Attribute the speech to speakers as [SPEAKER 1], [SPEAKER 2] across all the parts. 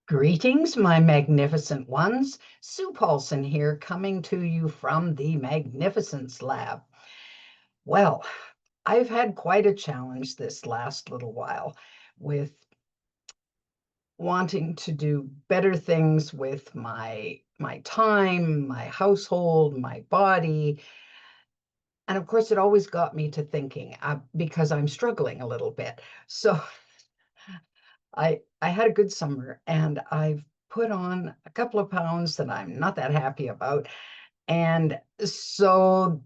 [SPEAKER 1] Greetings, my magnificent ones. Sue Paulson here, coming to you from the Magnificence Lab. Well, I've had quite a challenge this last little while with wanting to do better things with my time, my household, my body. And of course, it always got me to thinking because I'm struggling a little bit. So I had a good summer and I've put on a couple of pounds that I'm not that happy about. And so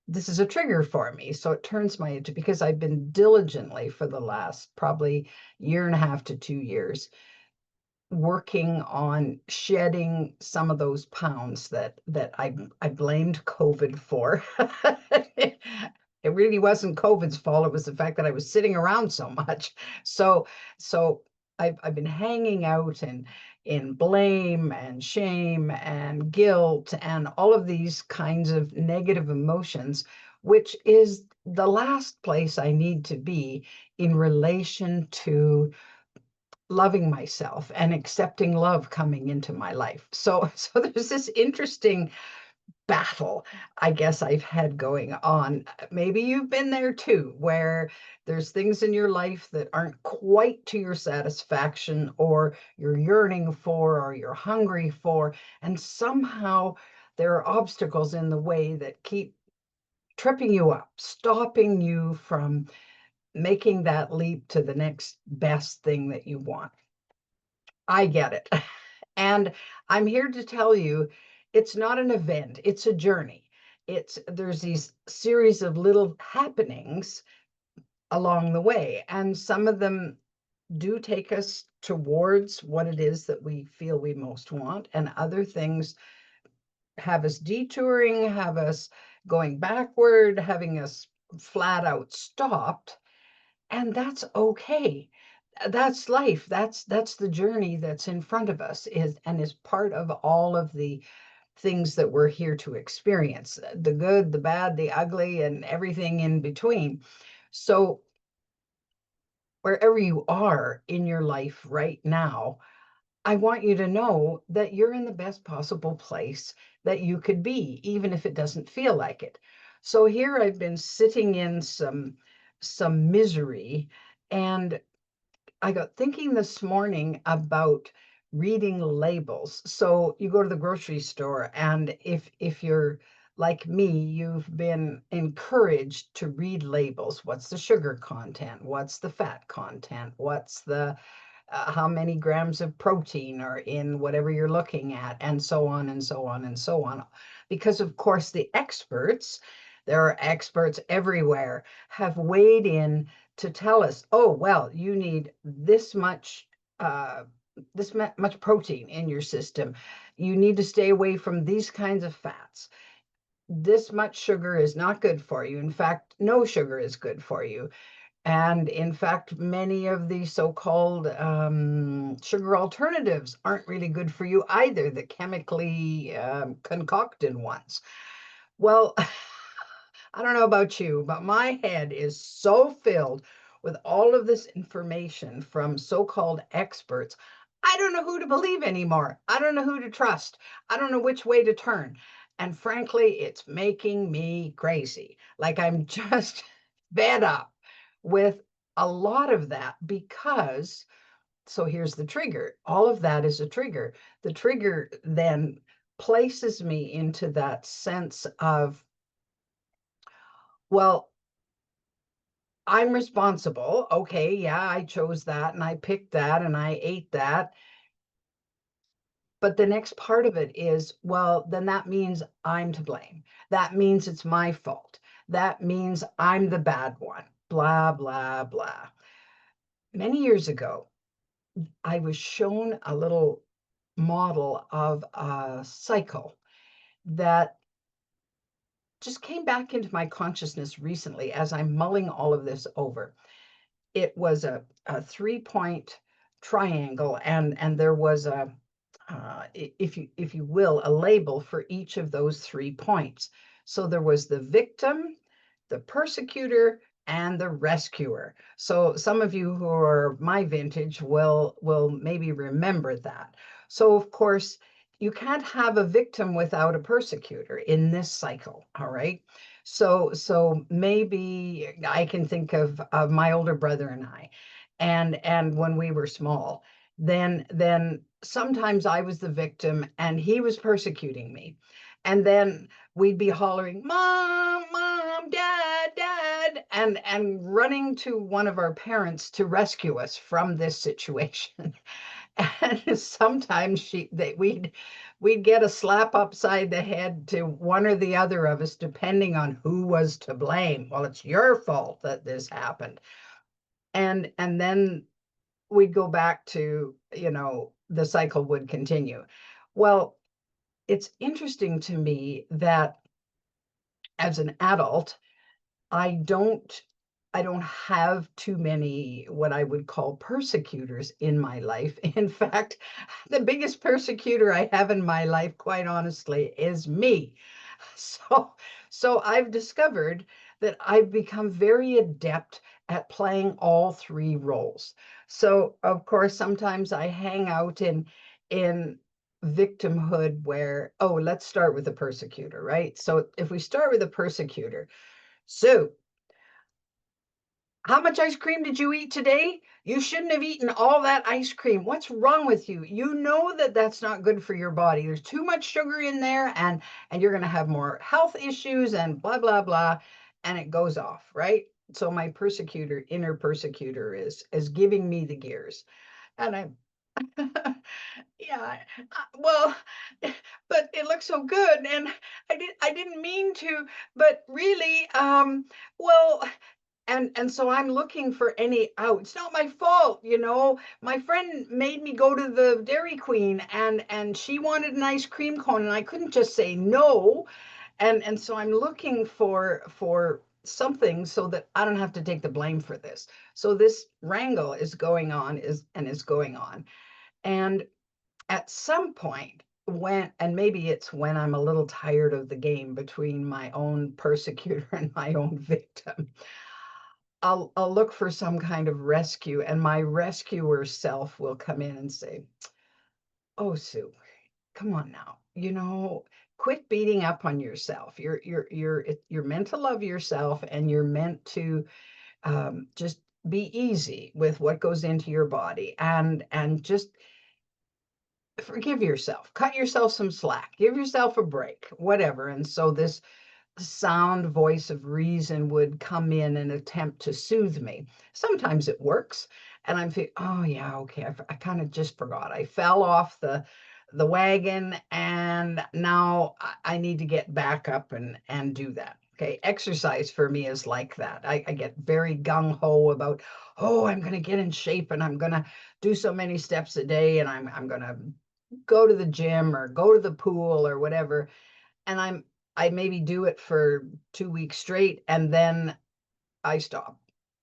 [SPEAKER 1] this is a trigger for me. So it turns my attention because I've been diligently for the last probably year and a half to 2 years working on shedding some of those pounds that I blamed COVID for. It really wasn't COVID's fault. It was the fact that I was sitting around so much. So so I've been hanging out in blame and shame and guilt and all of these kinds of negative emotions, which is the last place I need to be in relation to loving myself and accepting love coming into my life. So there's this interesting battle, I guess, I've had going on. Maybe you've been there too, where there's things in your life that aren't quite to your satisfaction, or you're yearning for, or you're hungry for, and somehow there are obstacles in the way that keep tripping you up, stopping you from making that leap to the next best thing that you want. I get it. And I'm here to tell you it's not an event, it's a journey. There's these series of little happenings along the way, and some of them do take us towards what it is that we feel we most want, and other things have us detouring, have us going backward, having us flat out stopped, and that's okay. That's life. That's the journey that's in front of us, is part of all of the things that we're here to experience, the good, the bad, the ugly, and everything in between. So wherever you are in your life right now, I want you to know that you're in the best possible place that you could be, even if it doesn't feel like it. So here I've been sitting in some misery, and I got thinking this morning about reading labels. So you go to the grocery store, and if you're like me, you've been encouraged to read labels. What's the sugar content? What's the fat content? What's the how many grams of protein are in whatever you're looking at, and so on and so on and so on. Because of course the experts, there are experts everywhere, have weighed in to tell us, oh, well, you need uh, this much protein in your system. You need to stay away from these kinds of fats. This much sugar is not good for you. In fact, no sugar is good for you. And in fact, many of the so-called sugar alternatives aren't really good for you either, the chemically concocted ones. Well, I don't know about you, but my head is so filled with all of this information from so-called experts. I don't know who to believe anymore. I don't know who to trust. I don't know which way to turn. And frankly, it's making me crazy. Like I'm just fed up with a lot of that because, so here's the trigger. All of that is a trigger. The trigger then places me into that sense of, well, I'm responsible. Okay, yeah, I chose that and I picked that and I ate that. But the next part of it is, well, then that means I'm to blame. That means it's my fault. That means I'm the bad one. Blah, blah, blah. Many years ago, I was shown a little model of a cycle that just came back into my consciousness recently as I'm mulling all of this over. It was a 3-point triangle, and there was if you will, a label for each of those 3 points. So there was the victim, the persecutor, and the rescuer. So some of you who are my vintage will maybe remember that. So of course, you can't have a victim without a persecutor in this cycle, all right? So maybe I can think of my older brother and I, and when we were small, then sometimes I was the victim and he was persecuting me. And then we'd be hollering, "Mom, Mom, Dad, Dad," and running to one of our parents to rescue us from this situation. And sometimes we'd get a slap upside the head to one or the other of us, depending on who was to blame. Well, it's your fault that this happened. And then we'd go back to, the cycle would continue. Well, it's interesting to me that as an adult, I don't I don't have too many what I would call persecutors in my life. In fact, the biggest persecutor I have in my life, quite honestly, is me. So so I've discovered that I've become very adept at playing all three roles. So of course, sometimes I hang out in victimhood where, oh, let's start with the persecutor, right? So if we start with the persecutor, so how much ice cream did you eat today? You shouldn't have eaten all that ice cream. What's wrong with you? You know that that's not good for your body. There's too much sugar in there, and you're going to have more health issues and blah blah blah, and it goes off, right? So my persecutor, inner persecutor, is giving me the gears, and I'm yeah, well, but it looks so good, and I didn't mean to, but really, well, and so I'm looking for any out. It's not my fault, My friend made me go to the Dairy Queen, and she wanted an ice cream cone, and I couldn't just say no. And so I'm looking for something so that I don't have to take the blame for this. So this wrangle is going on is going on. And at some point, and maybe it's when I'm a little tired of the game between my own persecutor and my own victim, I'll look for some kind of rescue, and my rescuer self will come in and say, "Oh, Sue, come on now. Quit beating up on yourself. You're meant to love yourself, and you're meant to just be easy with what goes into your body, and just forgive yourself. Cut yourself some slack. Give yourself a break, whatever." And so this sound voice of reason would come in and attempt to soothe me. Sometimes it works, and I'm thinking, oh yeah, okay, I kind of just forgot. I fell off the wagon, and now I need to get back up and do that. Okay, exercise for me is like that. I get very gung-ho about, oh, I'm going to get in shape, and I'm going to do so many steps a day, and I'm going to go to the gym or go to the pool or whatever, and I maybe do it for 2 weeks straight, and then I stop.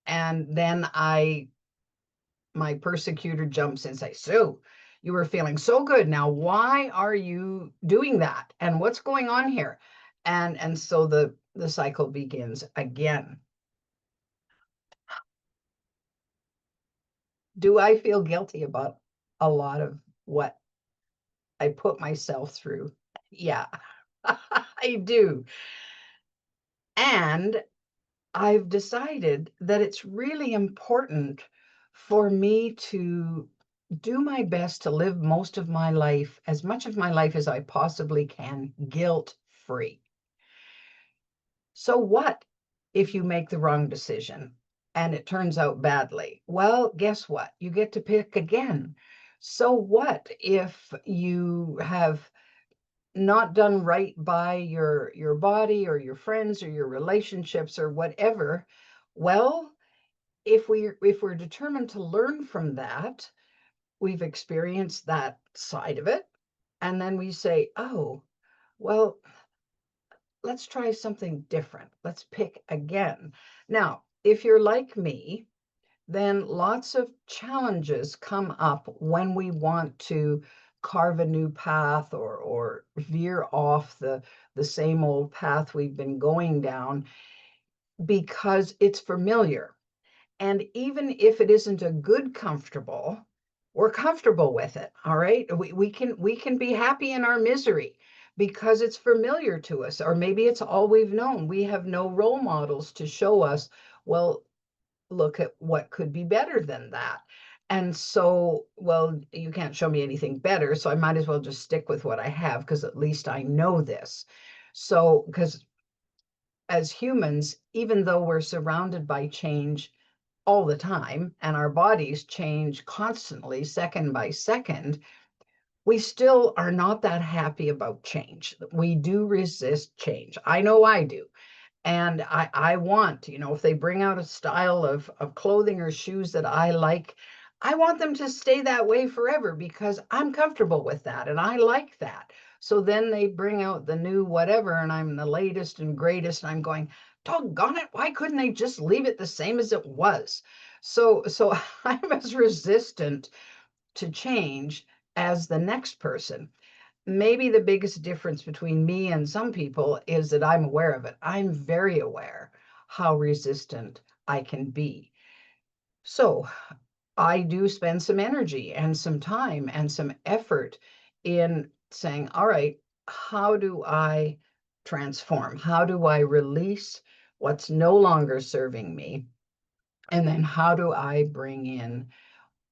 [SPEAKER 1] And then my persecutor jumps in and says, "Sue, you were feeling so good. Now, why are you doing that? And what's going on here?" And so the cycle begins again. Do I feel guilty about a lot of what I put myself through? Yeah, I do. And I've decided that it's really important for me to do my best to live most of my life, as much of my life as I possibly can, guilt free. So, what if you make the wrong decision and it turns out badly? Well, guess what? You get to pick again. So, what if you have not done right by your body or your friends or your relationships or whatever? Well, if we're determined to learn from that, we've experienced that side of it, and then we say, oh, well, let's try something different. Let's pick again. Now, if you're like me, then lots of challenges come up when we want to carve a new path, or veer off the same old path we've been going down, because it's familiar. And even if it isn't a good comfortable, we're comfortable with it. All right. We can be happy in our misery because it's familiar to us, or maybe it's all we've known. We have no role models to show us, well, look at what could be better than that. And so, well, you can't show me anything better, so I might as well just stick with what I have because at least I know this. So, because as humans, even though we're surrounded by change all the time and our bodies change constantly, second by second, we still are not that happy about change. We do resist change. I know I do. And I want, if they bring out a style of clothing or shoes that I like, I want them to stay that way forever because I'm comfortable with that and I like that. So then they bring out the new whatever and I'm the latest and greatest and I'm going, doggone it, why couldn't they just leave it the same as it was? So I'm as resistant to change as the next person. Maybe the biggest difference between me and some people is that I'm aware of it. I'm very aware how resistant I can be. So I do spend some energy and some time and some effort in saying, all right, how do I transform? How do I release what's no longer serving me? And then how do I bring in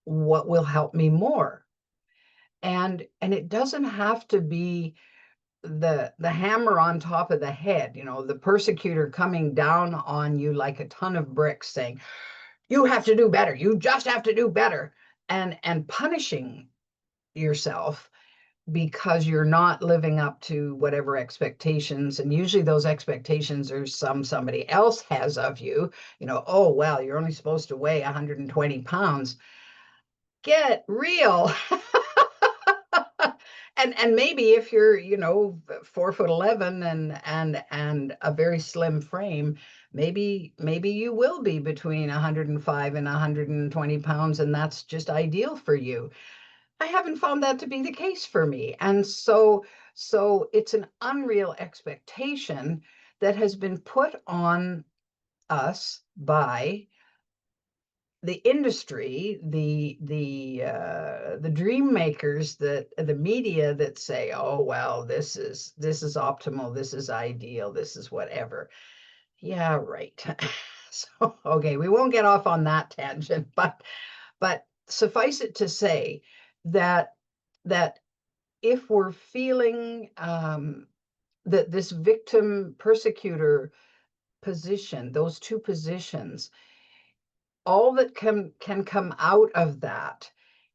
[SPEAKER 1] what will help me more? And it doesn't have to be the hammer on top of the head, the persecutor coming down on you like a ton of bricks saying, you have to do better, you just have to do better, and punishing yourself because you're not living up to whatever expectations, and usually those expectations are somebody else has of you. Oh well, you're only supposed to weigh 120 pounds. Get real. And maybe if you're 4'11" and a very slim frame, maybe you will be between 105 and 120 pounds, and that's just ideal for you. I haven't found that to be the case for me, and so it's an unreal expectation that has been put on us by the industry, the dream makers, that the media that say, oh well, this is optimal, this is ideal, this is whatever. Yeah, right. So okay, we won't get off on that tangent, but suffice it to say that that if we're feeling that this victim persecutor position, those two positions, all that can come out of that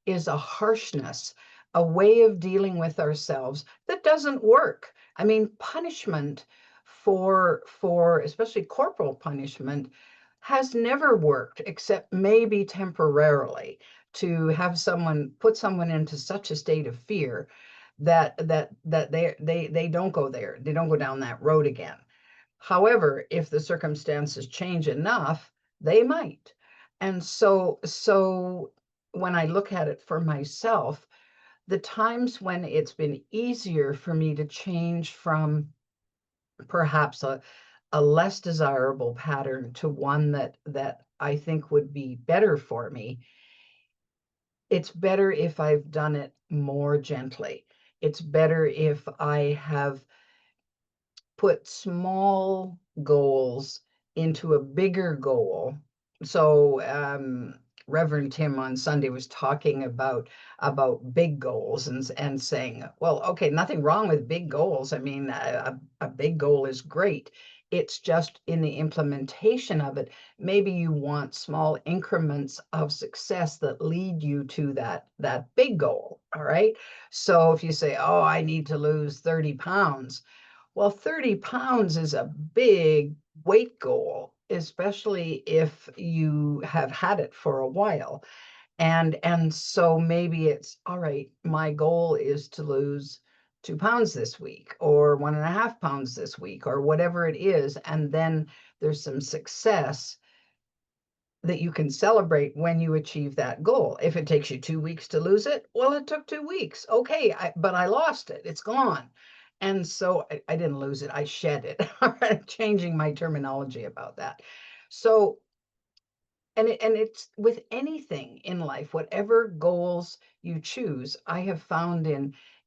[SPEAKER 1] is a harshness, a way of dealing with ourselves that doesn't work. I mean, punishment for especially corporal punishment has never worked except maybe temporarily, to have someone put someone into such a state of fear that they don't go there, they don't go down that road again. However, if the circumstances change enough, they might. And so when I look at it for myself, the times when it's been easier for me to change from perhaps a less desirable pattern to one that I think would be better for me, it's better if I've done it more gently. It's better if I have put small goals into a bigger goal. So Reverend Tim on Sunday was talking about big goals and saying, well, okay, nothing wrong with big goals. I mean, a big goal is great. It's just in the implementation of it, maybe you want small increments of success that lead you to that big goal. All right. So if you say, oh, I need to lose 30 pounds, well, 30 pounds is a big weight goal, especially if you have had it for a while. And so maybe it's, all right, my goal is to lose 2 pounds this week, or 1.5 pounds this week, or whatever it is. And then there's some success that you can celebrate when you achieve that goal. If it takes you 2 weeks to lose it, well, it took 2 weeks. Okay, but I lost it. It's gone. And so I didn't lose it, I shed it. I'm changing my terminology about that. So, and it's with anything in life, whatever goals you choose. I have found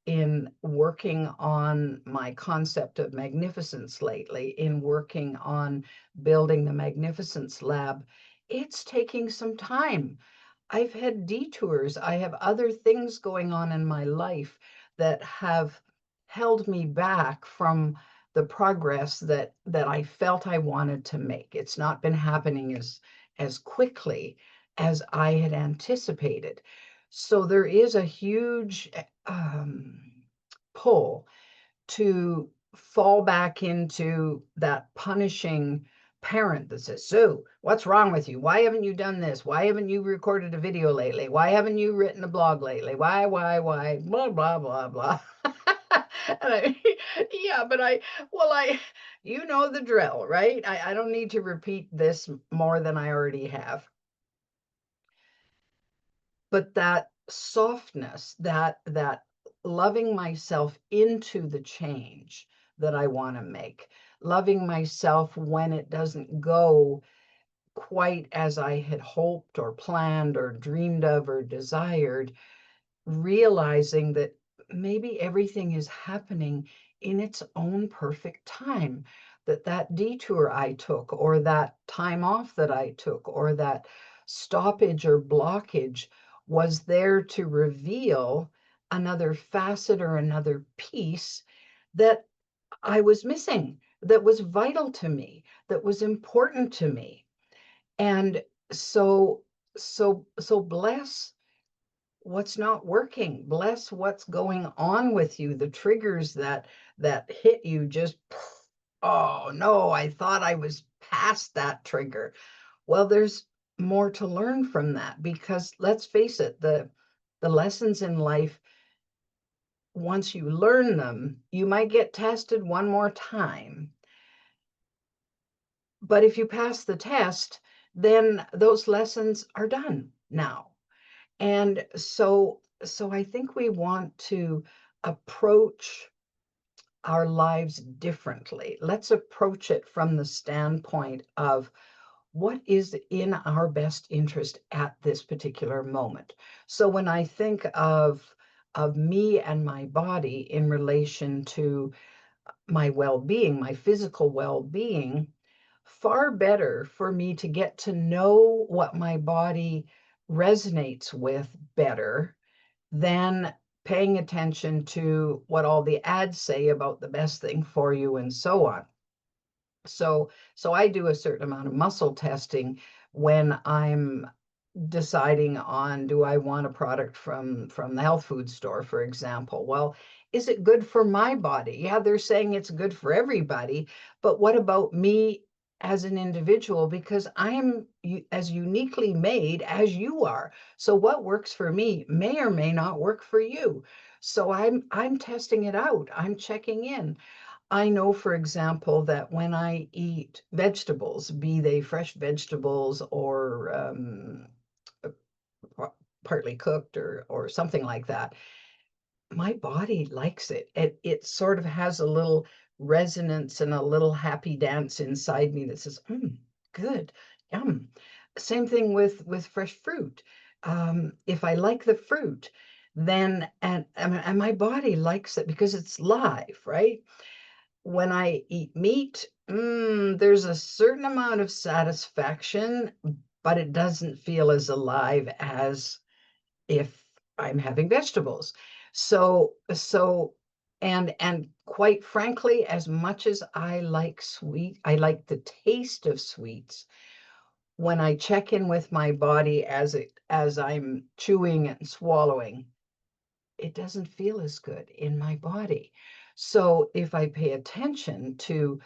[SPEAKER 1] in working on my concept of magnificence lately, in working on building the magnificence lab, it's taking some time. I've had detours. I have other things going on in my life that have held me back from the progress that I felt I wanted to make. It's not been happening as quickly as I had anticipated. So there is a huge pull to fall back into that punishing parent that says, "Sue, what's wrong with you? Why haven't you done this? Why haven't you recorded a video lately? Why haven't you written a blog lately? Why, blah, blah, blah, blah." And yeah, but you know the drill, right? I don't need to repeat this more than I already have. But that softness, that loving myself into the change that I want to make, loving myself when it doesn't go quite as I had hoped or planned or dreamed of or desired, realizing that maybe everything is happening in its own perfect time, that detour I took, or that time off that I took, or that stoppage or blockage was there to reveal another facet or another piece that I was missing, that was vital to me, that was important to me. And so bless what's not working, bless what's going on with you, the triggers that hit you just, oh no, I thought I was past that trigger. Well, there's more to learn from that, because let's face it, the lessons in life, once you learn them, you might get tested one more time, but if you pass the test, then those lessons are done now. And so I think we want to approach our lives differently. Let's approach it from the standpoint of what is in our best interest at this particular moment. So when I think of me and my body in relation to my well-being, my physical well-being, far better for me to get to know what my body resonates with better than paying attention to what all the ads say about the best thing for you and so on. So I do a certain amount of muscle testing when I'm deciding on, do I want a product from the health food store, for example. Well, is it good for my body? Yeah, they're saying it's good for everybody, but what about me as an individual? Because I'm as uniquely made as you are. So what works for me may or may not work for you. So I'm testing it out. I'm checking in. I know, for example, that when I eat vegetables, be they fresh vegetables or partly cooked or something like that, my body likes it. It sort of has a little resonance and a little happy dance inside me that says, good, yum. Same thing with fresh fruit. If I like the fruit, then and my body likes it because it's live, right? When I eat meat, there's a certain amount of satisfaction, but it doesn't feel as alive as if I'm having vegetables. So, and quite frankly, as much as I like sweet, I like the taste of sweets. When I check in with my body as I'm chewing and swallowing, it doesn't feel as good in my body. So if I pay attention to,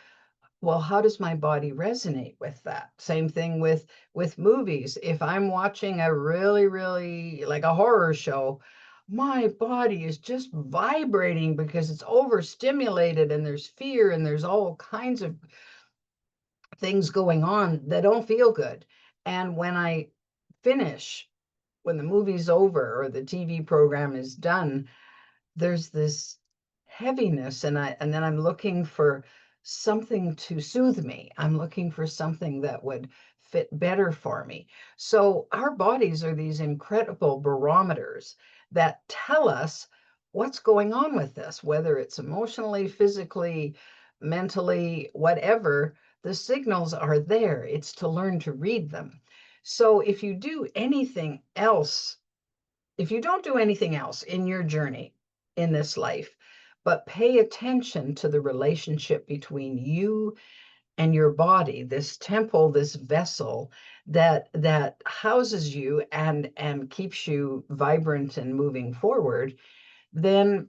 [SPEAKER 1] well, how does my body resonate with that? Same thing with movies. If I'm watching a really like a horror show, my body is just vibrating because it's overstimulated and there's fear and there's all kinds of things going on that don't feel good. And when I finish, when the movie's over or the TV program is done, there's this heaviness, and then I'm looking for something to soothe me. I'm looking for something that would fit better for me. So our bodies are these incredible barometers that tell us what's going on with us, whether it's emotionally, physically, mentally, whatever. The signals are there. It's to learn to read them. So if you don't do anything else in your journey in this life, but pay attention to the relationship between you and your body, this temple, this vessel that houses you and keeps you vibrant and moving forward, then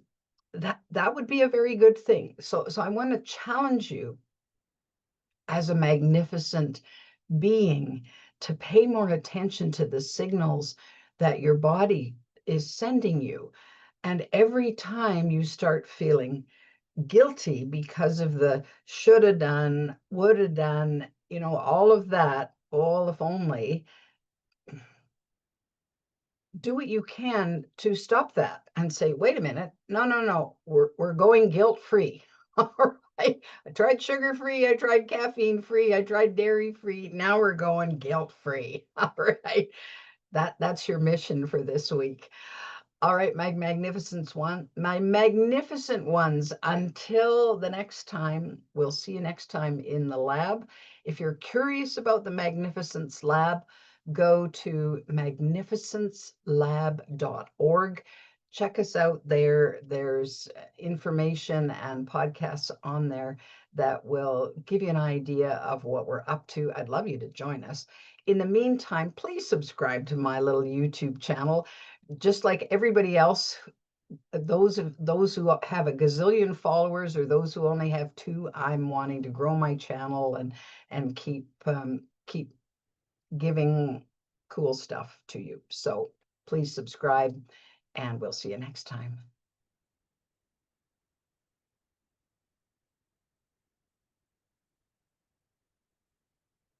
[SPEAKER 1] that would be a very good thing. So I want to challenge you as a magnificent being to pay more attention to the signals that your body is sending you. And every time you start feeling guilty because of the should have done, would have done, all of that, all if only, do what you can to stop that and say, wait a minute, no, no, no, we're going guilt-free. All right. I tried sugar-free, I tried caffeine-free, I tried dairy-free. Now we're going guilt-free. All right. That's your mission for this week. All right, my magnificent ones, until the next time, we'll see you next time in the lab. If you're curious about the Magnificence Lab, go to magnificencelab.org. Check us out there. There's information and podcasts on there that will give you an idea of what we're up to. I'd love you to join us. In the meantime, please subscribe to my little YouTube channel. Just like everybody else, those who have a gazillion followers or those who only have two, I'm wanting to grow my channel and keep giving cool stuff to you. So please subscribe, and we'll see you next time.